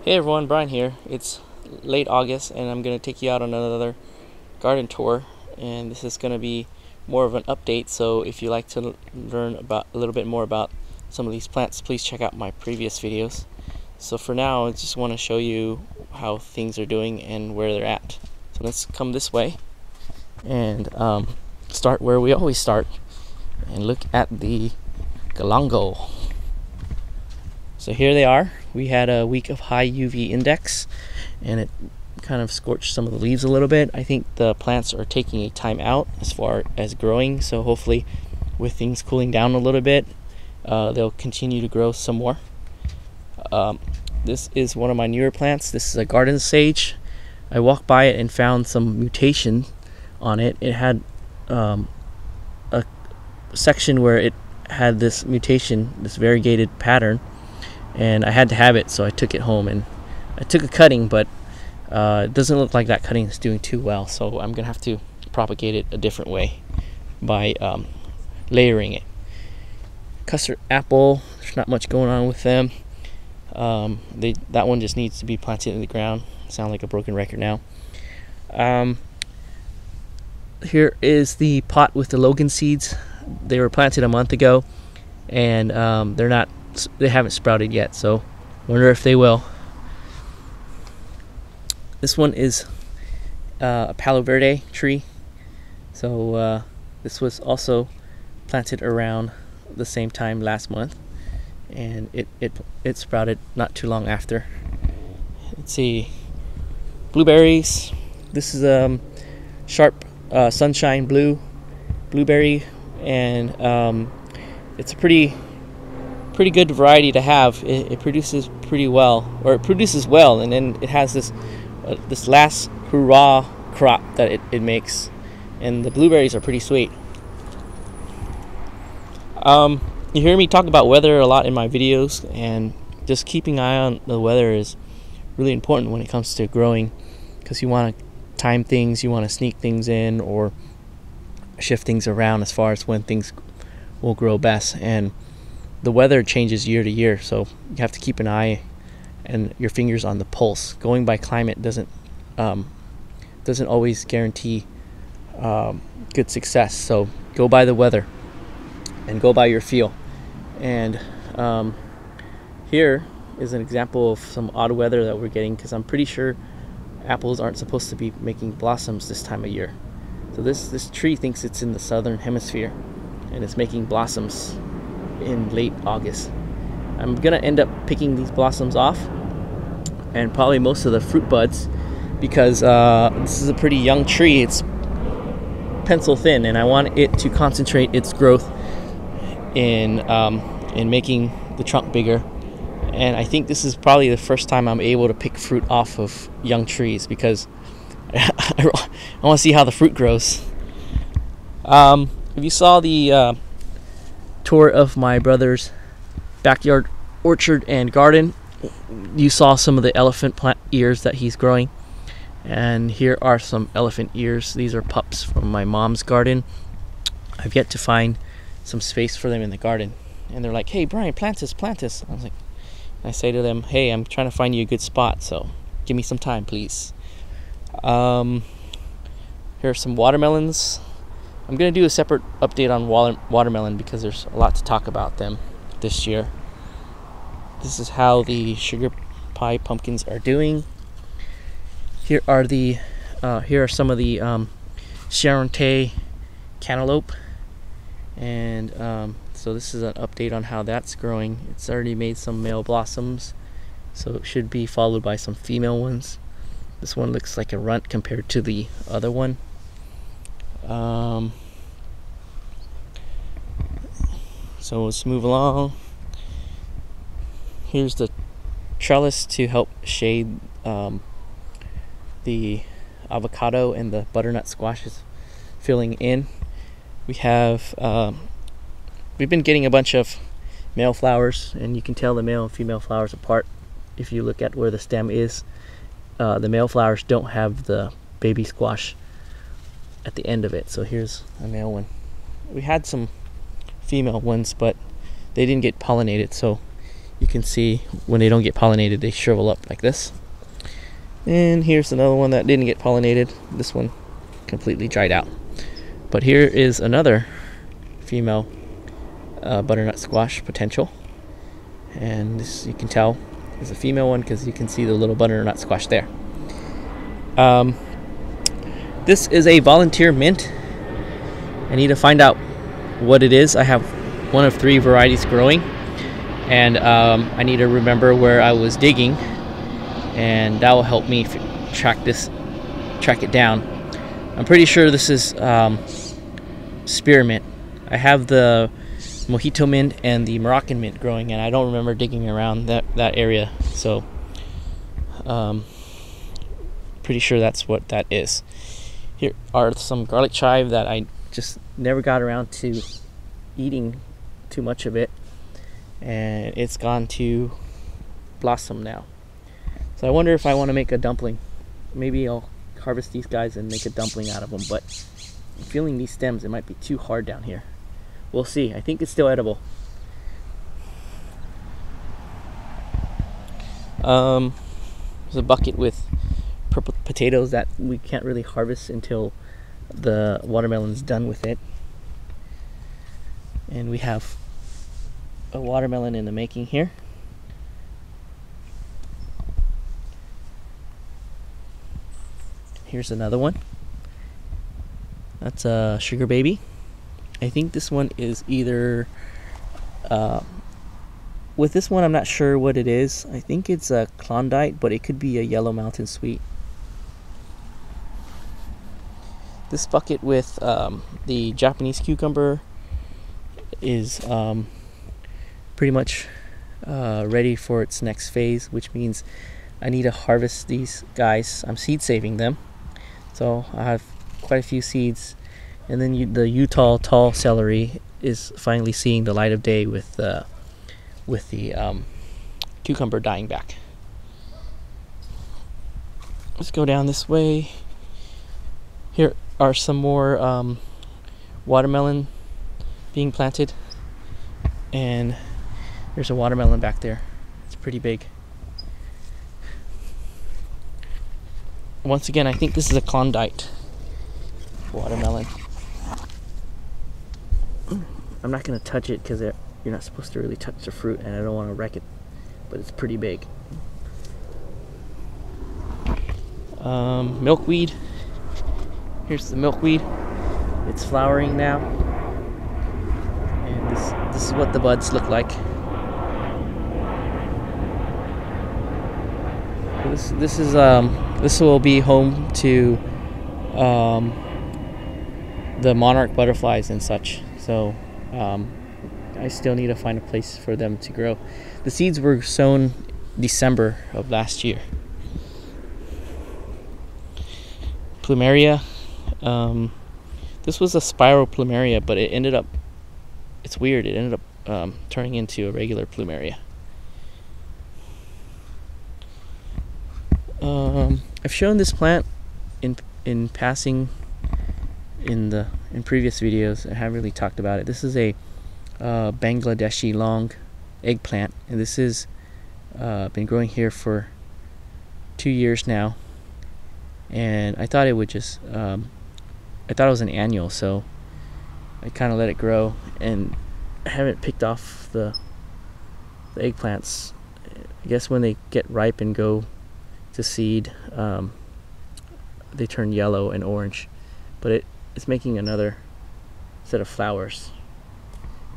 Hey everyone, Brian here. It's late August and I'm going to take you out on another garden tour, and this is going to be more of an update. So if you like to learn about a little bit more about some of these plants, please check out my previous videos. So for now, I just want to show you how things are doing and where they're at. So let's come this way and start where we always start and look at the galangal. So here they are. We had a week of high UV index and it kind of scorched some of the leaves a little bit. I think the plants are taking a time out as far as growing, so hopefully with things cooling down a little bit, they'll continue to grow some more. This is one of my newer plants. This is a garden sage. I walked by it and found some mutation on it. It had a section where it had this mutation, this variegated pattern, and I had to have it, so I took it home and I took a cutting, but it doesn't look like that cutting is doing too well, so I'm gonna have to propagate it a different way by layering it. Custard apple, there's not much going on with them. That one just needs to be planted in the ground. Sound like a broken record now. Here is the pot with the Logan seeds. They were planted a month ago, and they haven't sprouted yet, so wonder if they will. This one is a Palo Verde tree. So this was also planted around the same time last month, and it sprouted not too long after. Let's see, blueberries. This is sharp sunshine blueberry, and it's a pretty good variety to have. It produces pretty well, or it produces well, and then it has this last hurrah crop that it makes, and the blueberries are pretty sweet. You hear me talk about weather a lot in my videos, and just keeping an eye on the weather is really important when it comes to growing, because you want to time things, you want to sneak things in or shift things around as far as when things will grow best. And the weather changes year to year, so you have to keep an eye and your fingers on the pulse. Going by climate doesn't always guarantee good success. So go by the weather and go by your feel. And here is an example of some odd weather that we're getting, because I'm pretty sure apples aren't supposed to be making blossoms this time of year. So this tree thinks it's in the southern hemisphere, and it's making blossoms in late August. I'm gonna end up picking these blossoms off, and probably most of the fruit buds, because this is a pretty young tree. It's pencil thin, and I want it to concentrate its growth in making the trunk bigger. And I think this is probably the first time I'm able to pick fruit off of young trees, because I want to see how the fruit grows. If you saw the tour of my brother's backyard orchard and garden, you saw some of the elephant plant ears that he's growing, and here are some elephant ears. These are pups from my mom's garden. I've yet to find some space for them in the garden, and they're like, "Hey Brian, plant this." I say to them, "Hey, I'm trying to find you a good spot, so give me some time, please." Here are some watermelons. I'm going to do a separate update on watermelon, because there's a lot to talk about them this year. This is how the sugar pie pumpkins are doing. Here are some of the Charente cantaloupe, and so this is an update on how that's growing. It's already made some male blossoms, so it should be followed by some female ones. This one looks like a runt compared to the other one. So let's move along. Here's the trellis to help shade the avocado and the butternut squashes filling in. We've been getting a bunch of male flowers, and you can tell the male and female flowers apart if you look at where the stem is. The male flowers don't have the baby squash at the end of it. So here's a male one. We had some female ones, but they didn't get pollinated, so you can see when they don't get pollinated, they shrivel up like this. And here's another one that didn't get pollinated. This one completely dried out. But here is another female butternut squash potential. And this, you can tell, is a female one because you can see the little butternut squash there. This is a volunteer mint. I need to find out what it is. I have one of 3 varieties growing, and I need to remember where I was digging, and that will help me track it down. I'm pretty sure this is spearmint. I have the Mojito mint and the Moroccan mint growing, and I don't remember digging around that area, so pretty sure that's what that is. Here are some garlic chive that I just never got around to eating too much of it, and it's gone to blossom now. So I wonder if I want to make a dumpling. Maybe I'll harvest these guys and make a dumpling out of them, but I'm feeling these stems, it might be too hard down here. We'll see. I think it's still edible. There's a bucket with purple potatoes that we can't really harvest until the watermelon's done with it. And we have a watermelon in the making here. Here's another one. That's a sugar baby. I think this one is either with this one I'm not sure what it is. I think it's a Klondike, but it could be a yellow mountain sweet. This bucket with the Japanese cucumber is pretty much ready for its next phase, which means I need to harvest these guys. I'm seed saving them, so I have quite a few seeds. And then the Utah tall celery is finally seeing the light of day with the cucumber dying back. Let's go down this way. Here are some more watermelon being planted, and there's a watermelon back there. It's pretty big. Once again, I think this is a Klondike watermelon. I'm not going to touch it because you're not supposed to really touch the fruit, and I don't want to wreck it, but it's pretty big. Milkweed. Here's the milkweed. It's flowering now, and this is what the buds look like. This will be home to the monarch butterflies and such. So I still need to find a place for them to grow. The seeds were sown December of last year. Plumeria. This was a spiral plumeria, but it ended up, it's weird, it ended up turning into a regular plumeria. I've shown this plant in passing in previous videos. I haven't really talked about it. This is a Bangladeshi long eggplant, and this is been growing here for 2 years now. And I thought it would just I thought it was an annual, so I kind of let it grow, and I haven't picked off the eggplants. I guess when they get ripe and go to seed, they turn yellow and orange, but it's making another set of flowers.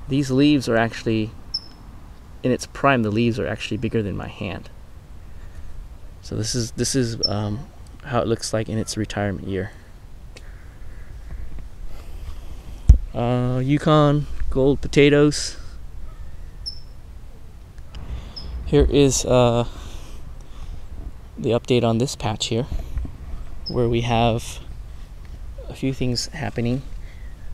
These leaves are actually, in its prime, the leaves are actually bigger than my hand. So this is how it looks like in its retirement year. Yukon gold potatoes. Here is the update on this patch here, where we have a few things happening.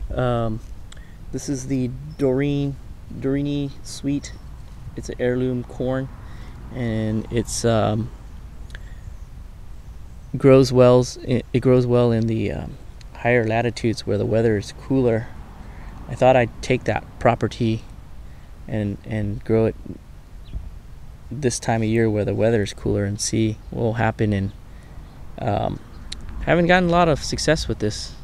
This is the Dorini sweet. It's an heirloom corn, and it's grows well in the higher latitudes where the weather is cooler. I thought I'd take that property and grow it this time of year where the weather is cooler and see what will happen. And haven't gotten a lot of success with this.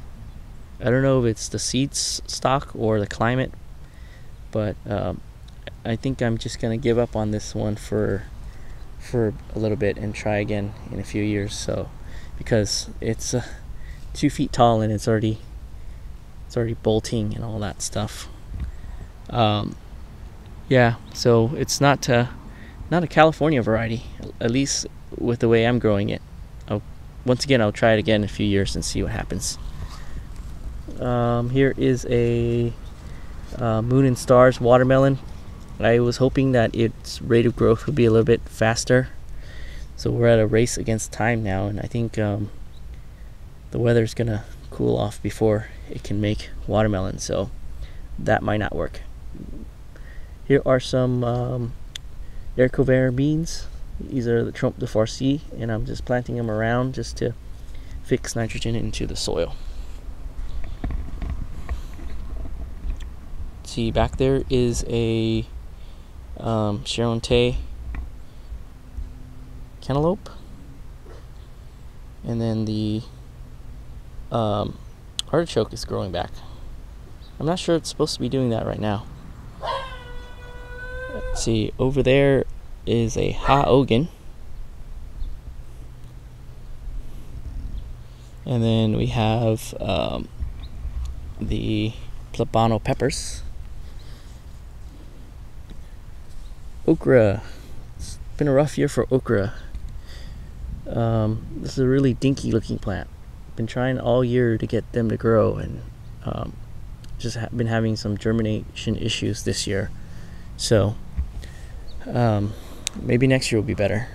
I don't know if it's the seeds stock or the climate, but I think I'm just gonna give up on this one for a little bit and try again in a few years. So because it's 2 feet tall and it's already bolting and all that stuff. Yeah, so it's not a California variety, at least with the way I'm growing it. Once again, I'll try it again in a few years and see what happens. Here is a Moon and Stars watermelon. I was hoping that its rate of growth would be a little bit faster. So we're at a race against time now, and I think the weather's gonna cool off before it can make watermelon, so that might not work. Here are some Ercover beans. These are the Trompe de Farcy, and I'm just planting them around just to fix nitrogen into the soil. See, back there is a Charentais cantaloupe, and then the artichoke is growing back. I'm not sure it's supposed to be doing that right now. Let's see, over there is a Ha-Ogen, and then we have the Plabano peppers. Okra. It's been a rough year for okra. This is a really dinky looking plant. Been trying all year to get them to grow, and just been having some germination issues this year. So maybe next year will be better.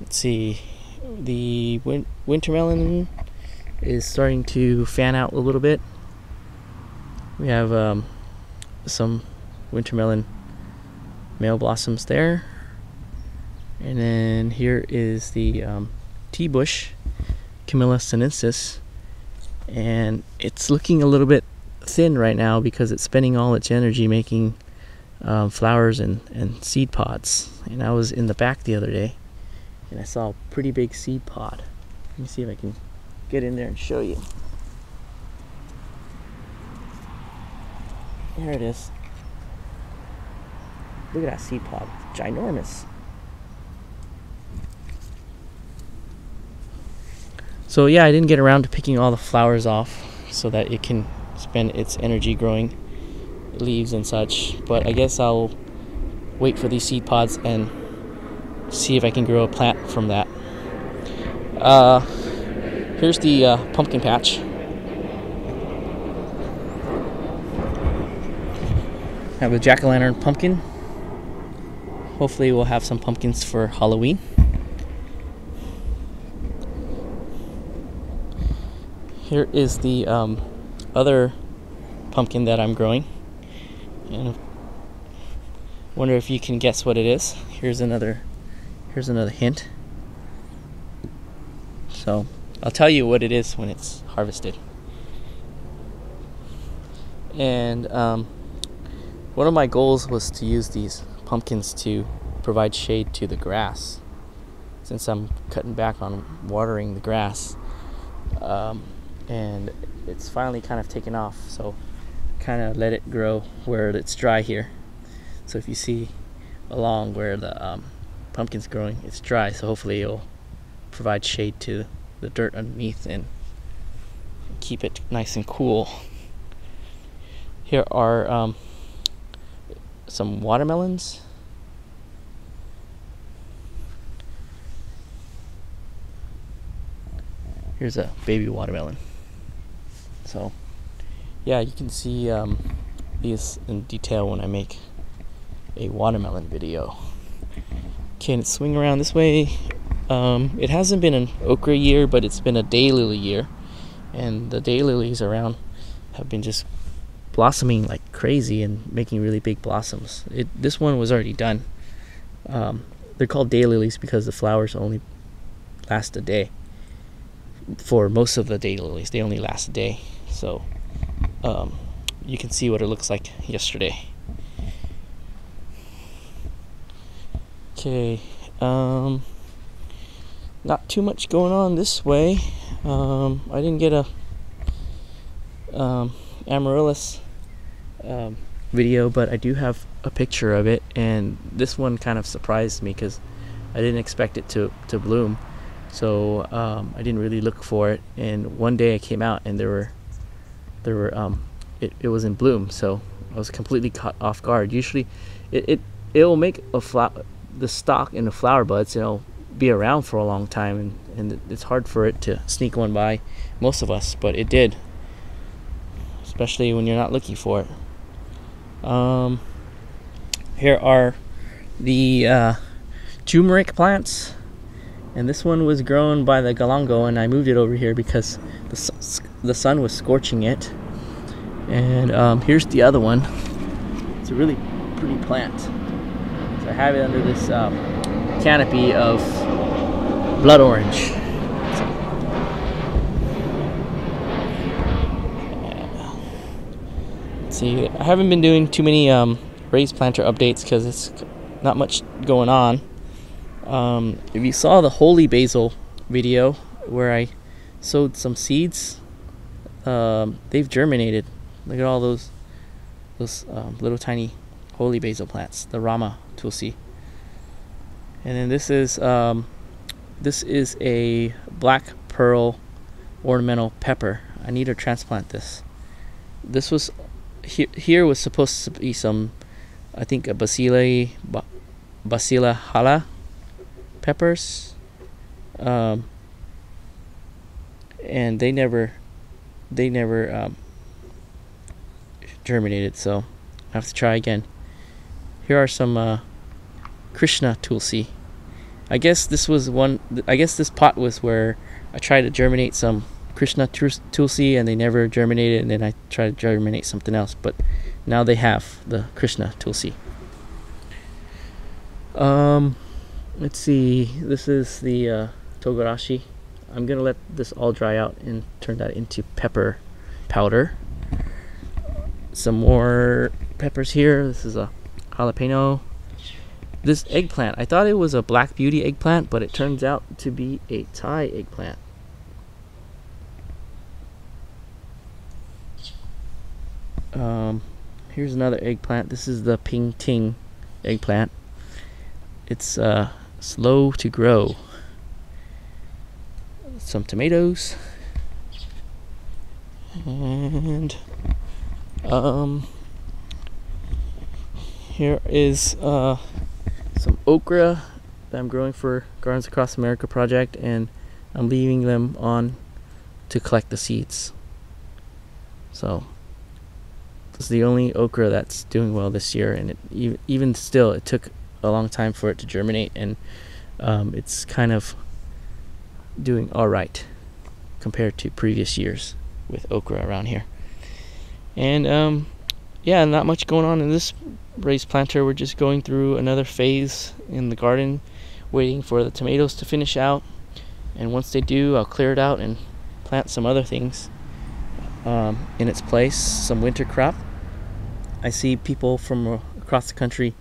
Let's see, the wintermelon is starting to fan out a little bit. We have some wintermelon male blossoms there, and then here is the tea bush, Camellia sinensis, and it's looking a little bit thin right now because it's spending all its energy making flowers and seed pods. And I was in the back the other day and I saw a pretty big seed pod. Let me see if I can get in there and show you. There it is. Look at that seed pod. It's ginormous. So yeah, I didn't get around to picking all the flowers off so that it can spend its energy growing leaves and such, but I guess I'll wait for these seed pods and see if I can grow a plant from that. Here's the pumpkin patch. I have a jack-o'-lantern pumpkin. Hopefully we'll have some pumpkins for Halloween. Here is the other pumpkin that I'm growing, and I wonder if you can guess what it is. Here's another hint. So I'll tell you what it is when it's harvested. And one of my goals was to use these pumpkins to provide shade to the grass, since I'm cutting back on watering the grass. And it's finally kind of taken off, so kind of let it grow where it's dry here. So if you see along where the pumpkin's growing, it's dry, so hopefully it'll provide shade to the dirt underneath and keep it nice and cool. Here are some watermelons. Here's a baby watermelon. So yeah, you can see these in detail when I make a watermelon video. Okay, let's swing around this way. It hasn't been an okra year, but it's been a daylily year, and the daylilies around have been just blossoming like crazy and making really big blossoms. This one was already done. They're called daylilies because the flowers only last a day. For most of the daylilies, they only last a day. So you can see what it looks like yesterday. Okay, not too much going on this way. I didn't get a amaryllis video, but I do have a picture of it, and this one kind of surprised me because I didn't expect it to bloom. So I didn't really look for it, and one day I came out and it was in bloom, so I was completely caught off guard. Usually it will make the stalk and the flower buds, be around for a long time, and it's hard for it to sneak one by most of us, but it did, especially when you're not looking for it. Here are the turmeric plants, and this one was grown by the galango, and I moved it over here because the sun was scorching it. And here's the other one. It's a really pretty plant. So I have it under this canopy of blood orange. Let's see, I haven't been doing too many raised planter updates because it's not much going on. If you saw the holy basil video where I sowed some seeds, they've germinated. Look at all those little tiny holy basil plants, the Rama Tulsi. And then this is a black pearl ornamental pepper. I need to transplant this. This was here was supposed to be some, I think, a Basila hala peppers, and they never germinated, so I have to try again. Here are some Krishna Tulsi. I guess this pot was where I tried to germinate some Krishna Tulsi and they never germinated, and then I tried to germinate something else, but now they have the Krishna Tulsi. Let's see, this is the togarashi. I'm gonna let this all dry out and turn that into pepper powder. Some more peppers here. This is a jalapeno. This eggplant, I thought it was a black beauty eggplant, but it turns out to be a Thai eggplant. Here's another eggplant. This is the ping ting eggplant. It's slow to grow. Some tomatoes, and here is some okra that I'm growing for Gardens Across America project, and I'm leaving them on to collect the seeds. So this is the only okra that's doing well this year, and even still it took a long time for it to germinate, and it's kind of doing all right compared to previous years with okra around here. And yeah, not much going on in this raised planter. We're just going through another phase in the garden, waiting for the tomatoes to finish out, and once they do, I'll clear it out and plant some other things in its place, some winter crop. I see people from across the country,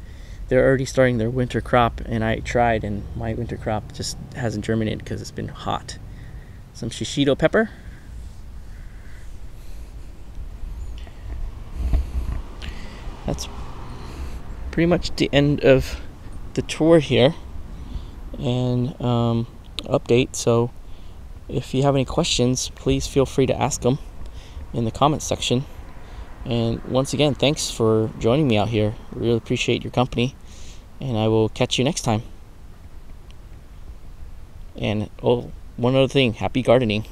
they're already starting their winter crop, and I tried, and my winter crop just hasn't germinated because it's been hot. Some shishito pepper. That's pretty much the end of the tour here and update. So if you have any questions, please feel free to ask them in the comments section. And once again, thanks for joining me out here. Really appreciate your company, and I will catch you next time. And oh, one other thing, happy gardening.